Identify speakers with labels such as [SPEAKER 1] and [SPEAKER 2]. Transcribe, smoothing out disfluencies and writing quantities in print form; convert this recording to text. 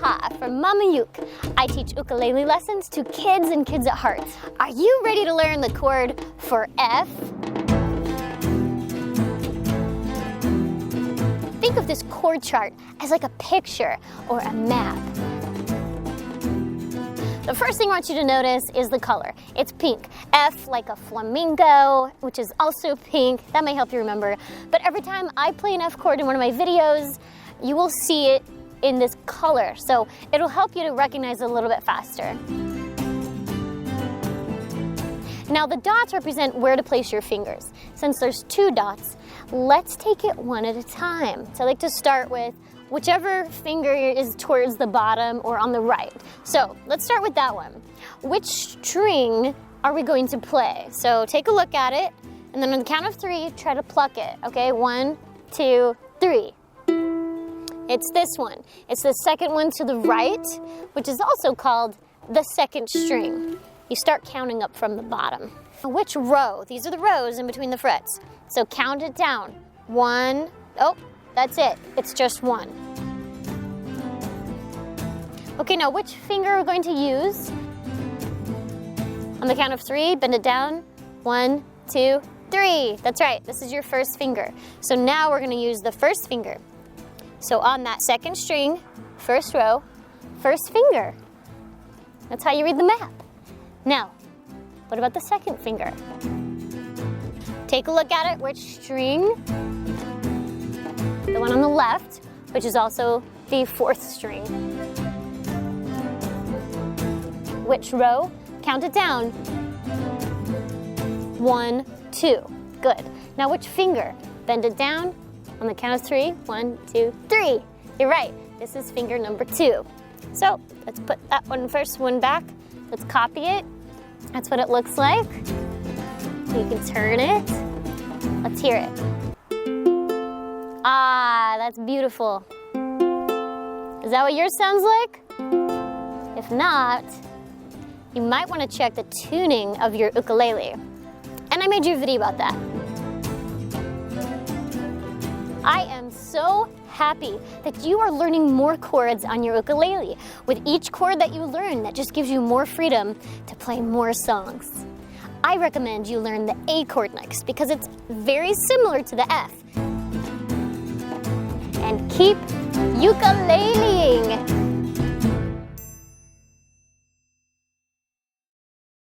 [SPEAKER 1] Aloha from MamaUke. I teach ukulele lessons to kids and kids at heart. Are you ready to learn the chord for F? Think of this chord chart as like a picture or a map. The first thing I want you to notice is the color. It's pink. F like a flamingo, which is also pink. That may help you remember. But every time I play an F chord in one of my videos, you will see it in this color. So it'll help you to recognize it a little bit faster. Now the dots represent where to place your fingers. Since there's 2 dots, let's take it one at a time. So I like to start with whichever finger is towards the bottom or on the right. So let's start with that one. Which string are we going to play? So take a look at it, and then on the count of 3, try to pluck it, okay? 1, 2, 3. It's this one. It's the second one to the right, which is also called the second string. You start counting up from the bottom. Which row? These are the rows in between the frets. So count it down. 1, oh, that's it. It's just 1. Okay, now which finger are we going to use? On the count of 3, bend it down. 1, 2, 3. That's right, this is your first finger. So now we're gonna use the first finger. So on that second string, first row, first finger. That's how you read the map. Now, what about the second finger? Take a look at it, which string? The one on the left, which is also the 4th string. Which row? Count it down. 1, 2. Good. Now which finger? Bend it down. On the count of 3. 1, 2, 3. You're right. This is finger number 2. So let's put that first one back. Let's copy it. That's what it looks like. You can turn it. Let's hear it. Ah, that's beautiful. Is that what yours sounds like? If not, you might want to check the tuning of your ukulele. And I made you a video about that. I am so happy that you are learning more chords on your ukulele. With each chord that you learn, that just gives you more freedom to play more songs. I recommend you learn the A chord next because it's very similar to the F. And keep ukuleleing!